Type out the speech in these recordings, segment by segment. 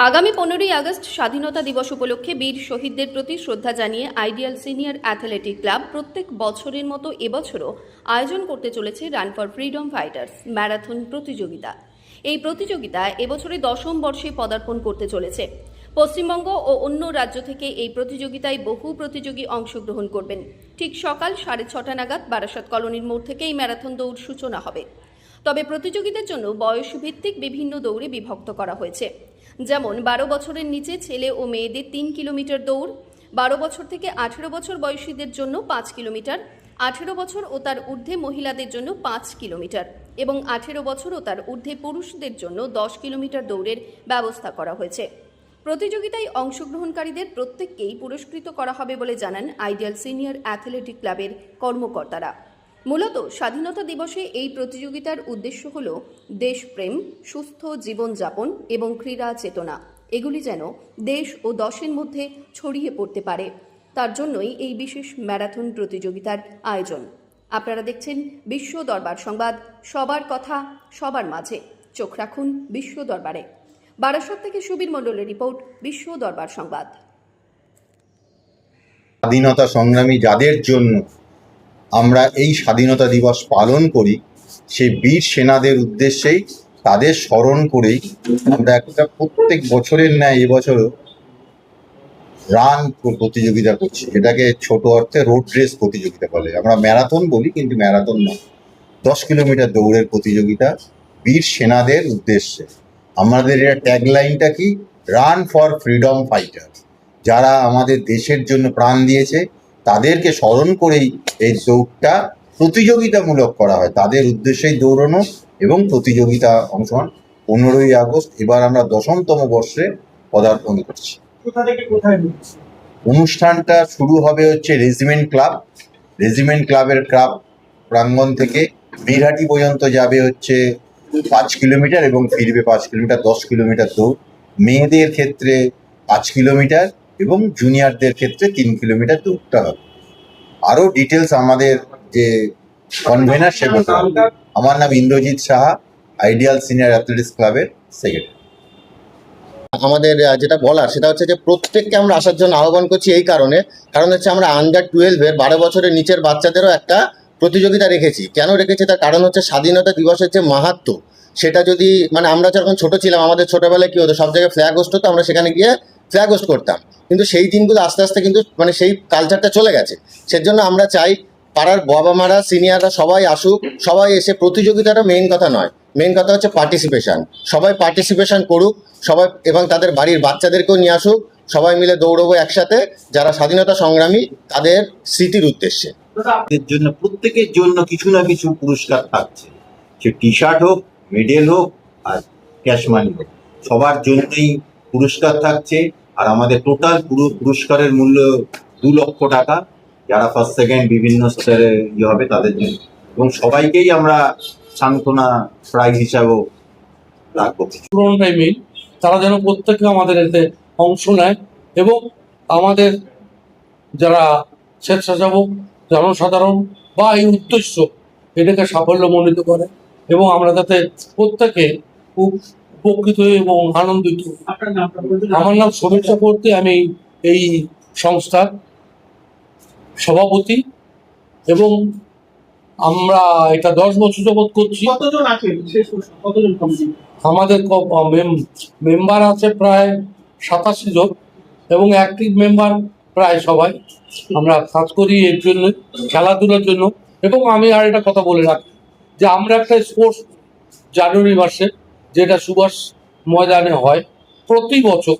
আগামী 15ই আগস্ট স্বাধীনতা দিবস উপলক্ষে বীর শহীদদের প্রতি শ্রদ্ধা জানিয়ে আইডিয়াল সিনিয়র অ্যাথলেটিক ক্লাব প্রত্যেক বছরের মতো এবছরও আয়োজন করতে চলেছে run for freedom fighters marathon প্রতিযোগিতা। এই প্রতিযোগিতা এবছরে 10ম বর্ষে পদার্পণ করতে চলেছে। পশ্চিমবঙ্গ ও অন্য রাজ্য থেকে এই প্রতিযোগিতায় বহু প্রতিযোগী অংশগ্রহণ করবেন। ঠিক সকাল 6:30 নাগাদ বারাসাত কলোনির মোড় থেকে এই ম্যারাথন দৌড় সূচনা হবে। তবে প্রতিযোগিতার জন্য বয়স ভিত্তিক বিভিন্ন দৌড়ে বিভক্ত করা হয়েছে। যেমন 12 বছরের নিচে ছেলে ও মেয়েদের 3 কিলোমিটার দৌড়, 12 বছর থেকে 18 বছর বয়সীদের জন্য 5 কিলোমিটার, 18 বছর ও তার ঊর্ধ্বে মহিলাদের জন্য 5 কিলোমিটার এবং 18 বছর ও তার ঊর্ধ্বে পুরুষদের জন্য 10 কিলোমিটার দৌড়ের ব্যবস্থা করা হয়েছে। প্রতিযোগিতায় অংশগ্রহণকারীদের প্রত্যেককেই পুরস্কৃত করা হবে বলে জানান আইডিয়াল সিনিয়র অ্যাথলেটিক ক্লাবের কর্মকর্তারা। মূলত স্বাধীনতা দিবসে এই প্রতিযোগিতার উদ্দেশ্য হল দেশপ্রেম, সুস্থ জীবনযাপন এবং ক্রীড়া চেতনা এগুলি যেন দেশ ও দশের মধ্যে ছড়িয়ে পড়তে পারে, তার জন্যই এই বিশেষ ম্যারাথন প্রতিযোগিতার আয়োজন। আপনারা দেখছেন বিশ্ব দরবার সংবাদ, সবার কথা সবার মাঝে। চোখ রাখুন বিশ্ব দরবারে। বারাসত থেকে সুবীর মণ্ডলের রিপোর্ট, বিশ্ব দরবার সংবাদ। স্বাধীনতা সংগ্রামী যাদের জন্য আমরা এই স্বাধীনতা দিবস পালন করি, সেই বীর সেনাদের উদ্দেশ্যেই তাদের স্মরণ করেই আমরা একটা প্রত্যেক বছরের ন্যায় এবছরও রান প্রতিযোগিতা করছি। এটাকে ছোট অর্থে রোড রেস প্রতিযোগিতা বলে। আমরা ম্যারাথন বলি, কিন্তু ম্যারাথন না, 10 কিলোমিটার দৌড়ের প্রতিযোগিতা বীর সেনাদের উদ্দেশ্যে। আমাদের এটা ট্যাগলাইনটা কি? Run for freedom fighter. যারা আমাদের দেশের জন্য প্রাণ দিয়েছে তাদেরকে স্মরণ করেই এই দৌড়টা প্রতিযোগিতামূলক করা হয়, তাদের উদ্দেশ্যেই দৌড়ানো এবং প্রতিযোগিতা অংশগ্রহণ। 15ই আগস্ট এবার আমরা 10তম বর্ষে পদার্পণ করছি। অনুষ্ঠানটা শুরু হবে হচ্ছে রেজিমেন্ট ক্লাবের ক্লাব প্রাঙ্গণ থেকে বীরহাটি পর্যন্ত যাবে হচ্ছে 5 কিলোমিটার এবং ফিরবে 5 কিলোমিটার। 10 কিলোমিটার দৌড়, মেয়েদের ক্ষেত্রে 5 কিলোমিটার এবং জুনিয়রদের ক্ষেত্রে 3 কিলোমিটার দৌড়টা হবে। আরও ডিটেলস আমাদের যে কনভেনার সে বলতে হবে। আমার নাম Indrajit Saha, ideal senior athletics ক্লাবের সেক্রেটারি। আমাদের যেটা বলার সেটা হচ্ছে যে প্রত্যেককে আমরা আসার জন্য আহ্বান করছি এই কারণ হচ্ছে আমরা আন্ডার 12-এর 12 বছরের নিচের বাচ্চাদেরও একটা প্রতিযোগিতা রেখেছি। কেন রেখেছি তার কারণ হচ্ছে স্বাধীনতা দিবসের যে মাহাত্ম্য, সেটা যদি আমরা যখন ছোট ছিলাম, আমাদের ছোটোবেলায় কী হতো, সব জায়গায় ফ্ল্যাগ হোস্ট হতো, আমরা সেখানে গিয়ে ফ্ল্যাগ হোস্ট করতাম। কিন্তু সেই দিনগুলো আস্তে আস্তে কিন্তু সেই কালচারটা চলে গেছে। সেজন্য আমরা চাই পাড়ার বাবা মারা, সিনিয়ররা সবাই আসুক, সবাই এসে প্রতিযোগিতাটা মেইন কথা নয়, মেইন কথা হচ্ছে পার্টিসিপেশান। সবাই পার্টিসিপেশান করুক, সবাই, এবং তাদের বাড়ির বাচ্চাদেরকেও নিয়ে আসুক, সবাই মিলে দৌড়বো একসাথে যারা স্বাধীনতা সংগ্রামী তাদের স্মৃতির উদ্দেশ্যে। এর জন্য প্রত্যেকের জন্য কিছু না কিছু পুরস্কার থাকছে, সে টি শার্ট হোক, মেডেল হোক আর ক্যাশ মানি হোক, সবার জন্যই পুরস্কার থাকছে। আর আমাদের টোটাল পুরস্কারের মূল্য 2 লক্ষ টাকা, যারা ফার্স্ট সেকেন্ড বিভিন্ন স্তরে হবে তাদের জন্য, এবং সবাইকেই আমরা সান্ত্বনা প্রাইজ হিসাবেও রাখবো। পুরোনো টাইমে তারা যেন প্রত্যেকে আমাদের এতে অংশ নেয় এবং আমাদের যারা স্বেচ্ছাসেবক, জনসাধারণ বা এই উদ্দেশ্য এটাকে সাফল্যমণ্ডিত করে এবং আমরা যাতে প্রত্যেকে খুব উপকৃত এবং আনন্দিত। আমার নাম সমীর চক্রবর্তী, আমি এই সংস্থার সভাপতি এবং আমরা এটা 10 বছর যাবৎ করছি। আমাদের মেম্বার আছে প্রায় 87 জন এবং অ্যাক্টিভ মেম্বার প্রায় সবাই। আমরা কাজ করি এর জন্য, খেলাধুলার জন্য। এবং আমি আর একটা কথা বলে রাখি যে আমরা একটা স্পোর্টস জানুয়ারি মাসে, যেটা সুভাষ ময়দানে হয় প্রতি বছর,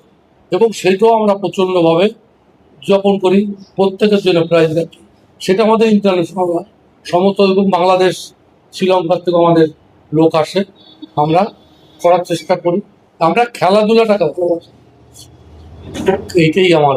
এবং সেটাও আমরা প্রচণ্ডভাবে উদযাপন করি, প্রত্যেকের জন্য প্রাইজ রাখি। সেটা আমাদের ইন্টারন্যাশনাল হয়, সমস্ত এবং বাংলাদেশ, শ্রীলঙ্কার থেকে আমাদের লোক আসে, আমরা করার চেষ্টা করি। আমরা খেলাধুলাটাকে ভালোবাসি, এইটাই আমার